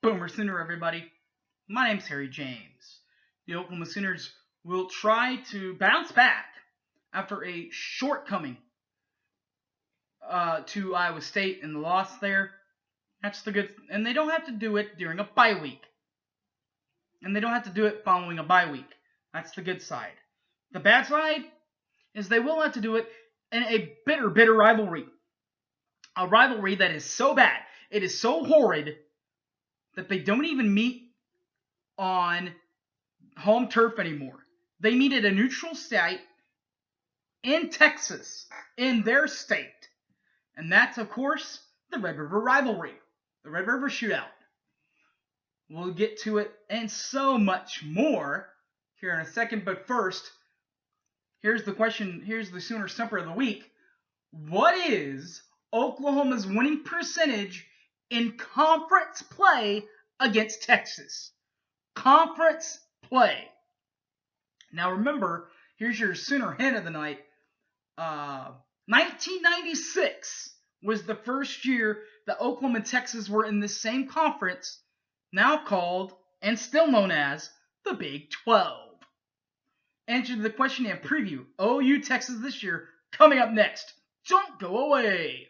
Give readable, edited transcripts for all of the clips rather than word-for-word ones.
Boomer Sooner, everybody. My name's Harry James. The Oklahoma Sooners will try to bounce back after a shortcoming to Iowa State in the loss there. That's the good, and they don't have to do it during a bye week. And they don't have to do it following a bye week. That's the good side. The bad side is they will have to do it in a bitter rivalry. A rivalry that is so bad, it is so horrid, that they don't even meet on home turf anymore. They meet at a neutral site in Texas, in their state. And that's, of course, the Red River Rivalry, the Red River Shootout. We'll get to it and so much more here in a second. But first, here's the question. Here's the Sooner Stumper of the Week. What is Oklahoma's winning percentage in conference play against Texas? Conference play. Now remember, here's your Sooner hint of the night. 1996 was the first year that Oklahoma and Texas were in the same conference, now called, and still known as, the Big 12. Answer to the question and preview OU Texas this year coming up next. Don't go away.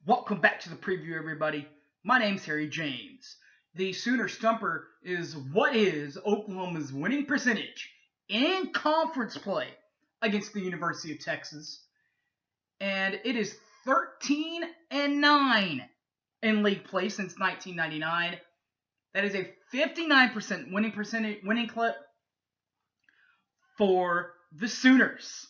Welcome back to the preview, everybody. My name's Harry James. The Sooner Stumper is what is Oklahoma's winning percentage in conference play against the University of Texas. And it is 13-9 in league play since 1999. That is a 59% winning clip for the Sooners.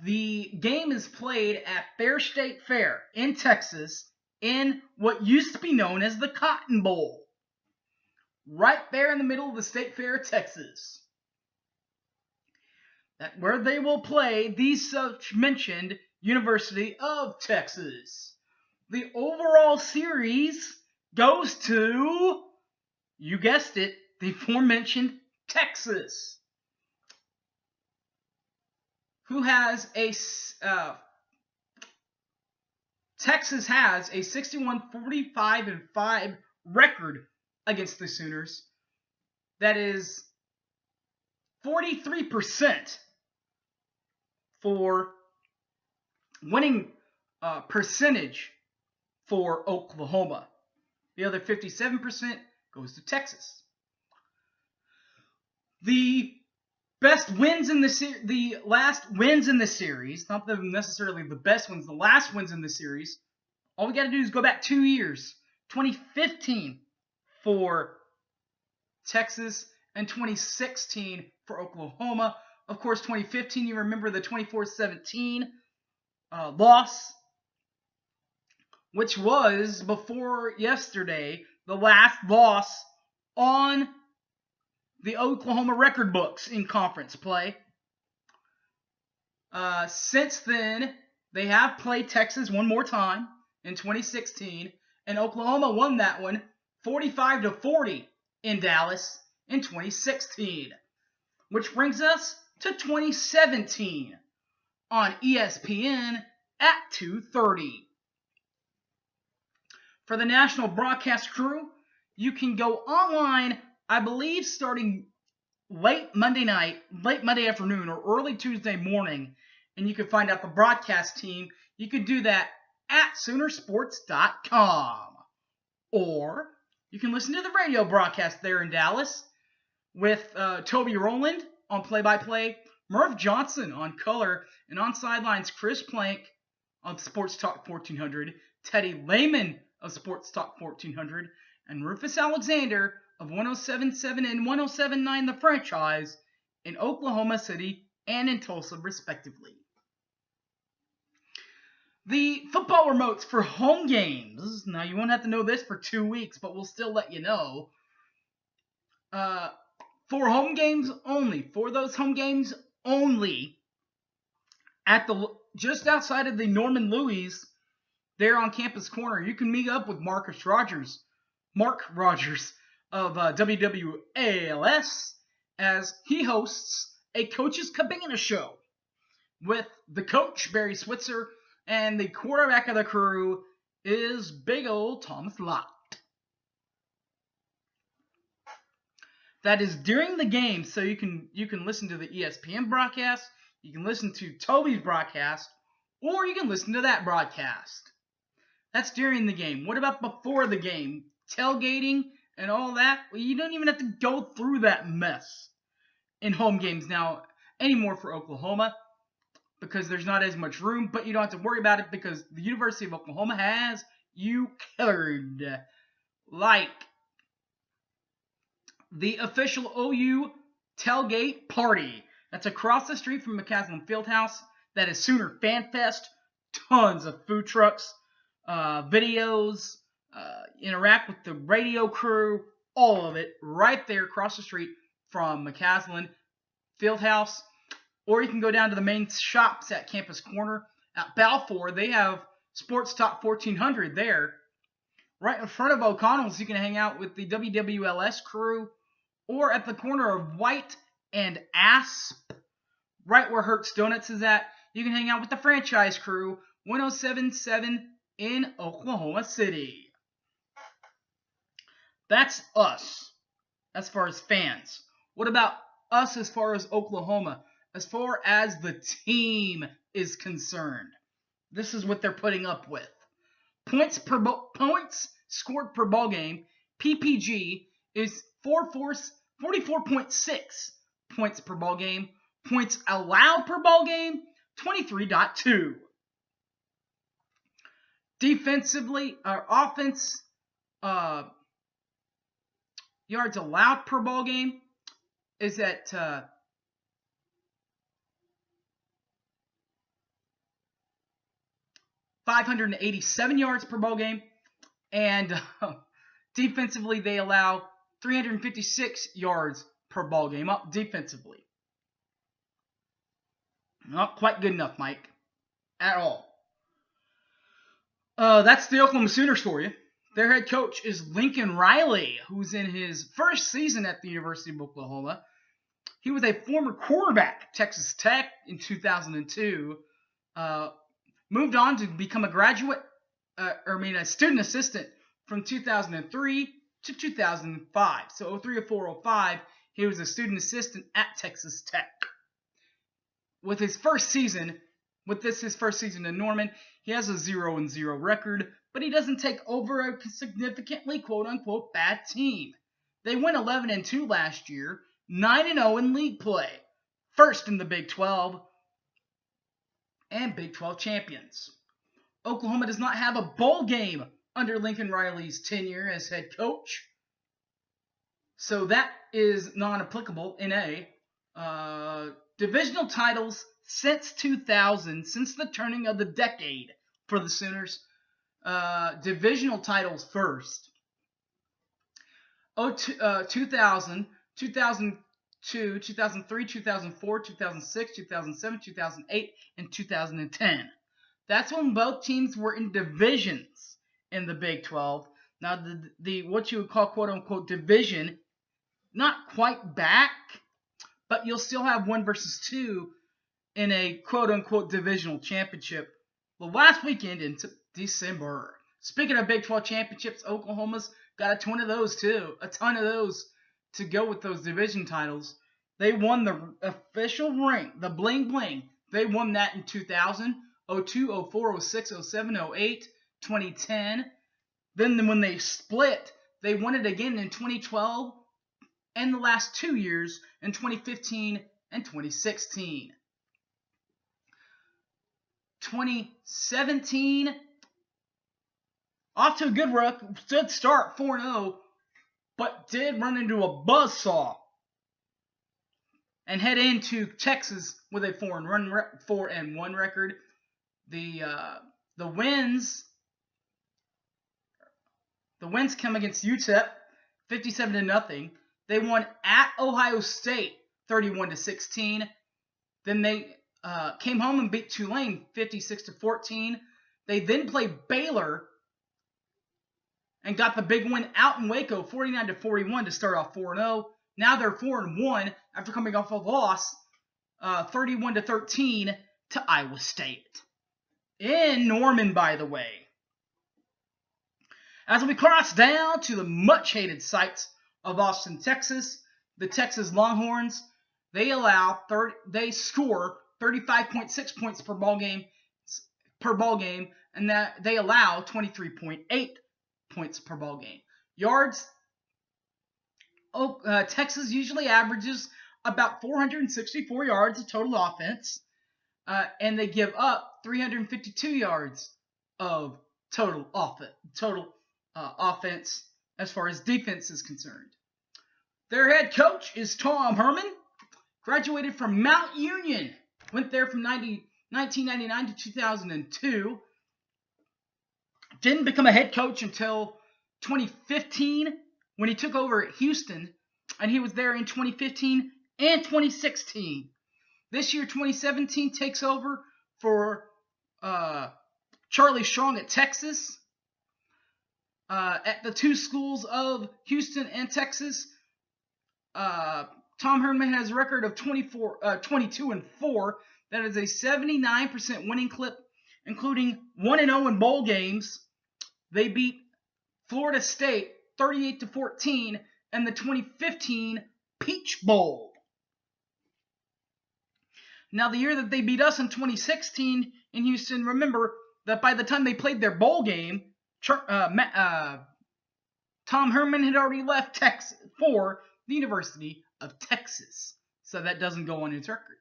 The game is played at Fair State Fair in Texas in what used to be known as the Cotton Bowl. Right there in the middle of the State Fair of Texas. Where they will play the such mentioned University of Texas. The overall series goes to, you guessed it, the aforementioned Texas. Who has Texas has a 61-45-5 record against the Sooners. That is 43% for winning percentage for Oklahoma. The other 57% goes to Texas. The best wins in the last wins in the series, not necessarily the best ones, the last wins in the series, all we got to do is go back 2 years. 2015 for Texas and 2016 for Oklahoma. Of course, 2015, you remember the 24-17 loss, which was, before yesterday, the last loss on the Oklahoma record books in conference play. Since then, they have played Texas one more time in 2016, and Oklahoma won that one 45-40 in Dallas in 2016. Which brings us to 2017 on ESPN at 2:30. For the national broadcast crew, you can go online, I believe, starting late Monday afternoon, or early Tuesday morning, and you can find out the broadcast team. You can do that at Soonersports.com. Or you can listen to the radio broadcast there in Dallas with Toby Rowland on play-by-play, Murph Johnson on color, and on sidelines Chris Plank of Sports Talk 1400, Teddy Lehman of Sports Talk 1400, and Rufus Alexander of 1077 and 1079 The Franchise in Oklahoma City and in Tulsa, respectively. The football remotes for home games, now you won't have to know this for 2 weeks, but we'll still let you know. For home games only, for those home games only, at the just outside of the Norman Louis, there on Campus Corner, you can meet up with Mark Rogers of WWALS, as he hosts a Coach's Cabana show with the coach, Barry Switzer, and the quarterback of the crew is big old Thomas Lott. That is during the game, so you can listen to the ESPN broadcast, you can listen to Toby's broadcast, or you can listen to that broadcast. That's during the game. What about before the game? Tailgating and all that? Well, you don't even have to go through that mess in home games now anymore for Oklahoma, because there's not as much room, but you don't have to worry about it because the University of Oklahoma has you covered. Like the official OU tailgate party. That's across the street from McCaslin Fieldhouse. That is Sooner Fan Fest. Tons of food trucks, videos, interact with the radio crew, all of it right there across the street from McCaslin Fieldhouse. Or you can go down to the main shops at Campus Corner. At Balfour, they have Sports Talk 1400 there. Right in front of O'Connell's, you can hang out with the WWLS crew. Or at the corner of White and Asp, right where Hertz Donuts is at, you can hang out with the Franchise crew, 1077 in Oklahoma City. That's us, as far as fans. What about us as far as Oklahoma? As far as the team is concerned, this is what they're putting up with. Points scored per ball game, PPG, is 44.6 points per ball game. Points allowed per ball game, 23.2. Defensively, offense yards allowed per ball game is at 587 yards per ball game, and defensively they allow 356 yards per ball game up defensively. Not quite good enough, Mike, at all. That's the Oklahoma Sooners for you. Their head coach is Lincoln Riley, who's in his first season at the University of Oklahoma. He was a former quarterback at Texas Tech in 2002. Moved on to become a student assistant from 2003 to 2005. So 03, 04, 05, he was a student assistant at Texas Tech. With his first season in Norman, he has a 0-0 record, but he doesn't take over a significantly quote-unquote bad team. They went 11-2 last year, 9-0 in league play, first in the Big 12, and Big 12 champions. Oklahoma does not have a bowl game under Lincoln Riley's tenure as head coach, so that is non-applicable in divisional titles since 2000, since the turning of the decade for the Sooners. Divisional titles first. 2000, 2002, 2003, 2004, 2006, 2007, 2008, and 2010. That's when both teams were in divisions in the Big 12. Now, the what you would call quote-unquote division, not quite back, but you'll still have 1 versus 2 in a quote-unquote divisional championship. Well, last weekend in December. Speaking of Big 12 championships, Oklahoma's got a ton of those too. A ton of those to go with those division titles. They won the official rank, the bling bling. They won that in 2000, 02, 04, 06, 07, 08, 2010. Then when they split, they won it again in 2012 and the last 2 years in 2015 and 2016. 2017. Off to a good start, 4-0, but did run into a buzzsaw and head into Texas with a 4-1 record. The wins come against UTEP, 57-0. They won at Ohio State, 31-16. Then they came home and beat Tulane, 56-14. They then played Baylor and got the big win out in Waco, 49-41 to start off 4-0. Now they're 4-1 after coming off a loss, 31-13 to Iowa State. In Norman, by the way. As we cross down to the much-hated sights of Austin, Texas, the Texas Longhorns, they score 35.6 points per ball game, and that they allow 23.8 points per ball game. Yards, Texas usually averages about 464 yards of total offense, and they give up 352 yards of total offense as far as defense is concerned. Their head coach is Tom Herman, graduated from Mount Union, went there from 1999 to 2002. Didn't become a head coach until 2015 when he took over at Houston, and he was there in 2015 and 2016. This year, 2017, takes over for Charlie Strong at Texas. At the two schools of Houston and Texas, Tom Herman has a record of 22-4. That is a 79% winning clip, including 1-0 in bowl games. They beat Florida State 38-14 in the 2015 Peach Bowl. Now, the year that they beat us in 2016 in Houston, remember that by the time they played their bowl game, Tom Herman had already left Texas for the University of Texas. So that doesn't go on his record.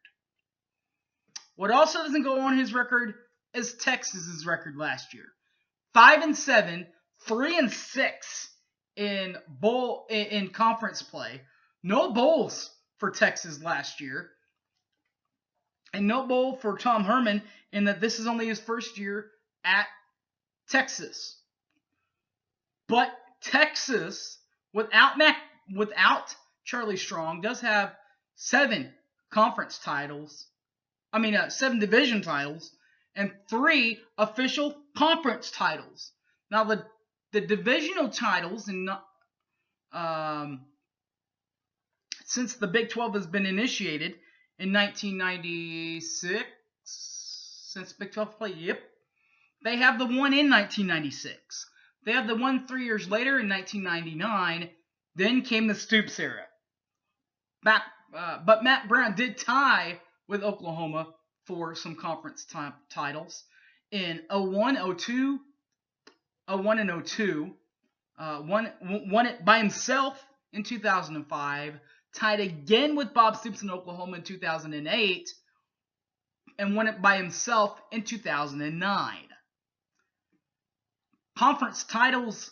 What also doesn't go on his record is Texas's record last year. 5-7, 3-6 in conference play. No bowls for Texas last year. And no bowl for Tom Herman, in that this is only his first year at Texas. But Texas, without Charlie Strong, does have 7 division titles, and 3 official conference titles. Now, the divisional titles, since the Big 12 has been initiated in 1996, since Big 12 played, they have the one in 1996. They have the one 3 years later in 1999. Then came the Stoops era. But Matt Brown did tie with Oklahoma for some conference titles in 01, 02, 01 and 02. Won it by himself in 2005. Tied again with Bob Stoops in Oklahoma in 2008. And won it by himself in 2009. Conference titles,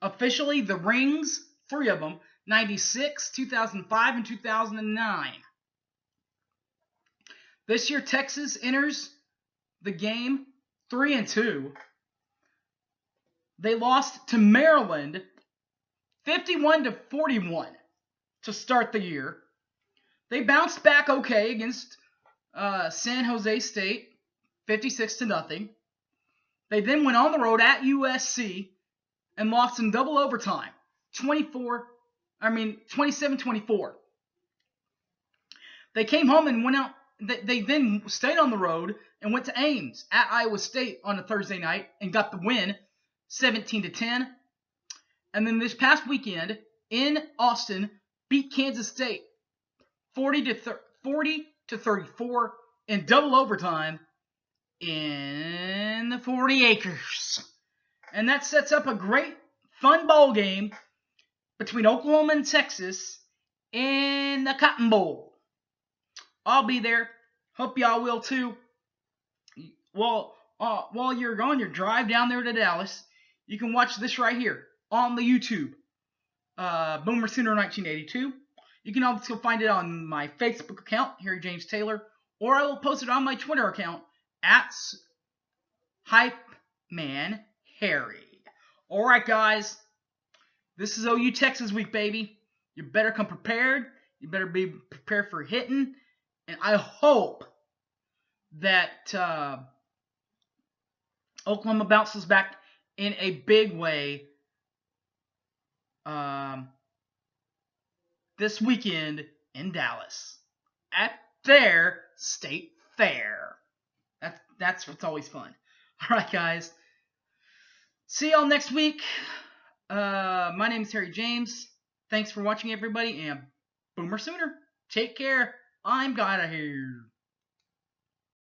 officially, the rings, 3 of them, 96, 2005, and 2009. This year, Texas enters the game 3-2. They lost to Maryland 51-41 to start the year. They bounced back okay against San Jose State, 56-0. They then went on the road at USC and lost in double overtime, 27-24. They came home and went out. They then stayed on the road and went to Ames at Iowa State on a Thursday night and got the win, 17-10. And then this past weekend in Austin, beat Kansas State 40-34 in double overtime in the 40 acres. And that sets up a great, fun bowl game between Oklahoma and Texas in the Cotton Bowl. I'll be there. Hope y'all will too. while you're on your drive down there to Dallas, you can watch this right here on the YouTube. Boomer Sooner 1982. You can also find it on my Facebook account, Harry James Taylor, or I will post it on my Twitter account at HypeManHarry. Alright, guys. This is OU Texas week, baby. You better come prepared. You better be prepared for hitting. And I hope that Oklahoma bounces back in a big way this weekend in Dallas at their state fair. That's what's always fun. All right, guys. See y'all next week. My name is Harry James. Thanks for watching, everybody, and Boomer Sooner. Take care. I'm out of here.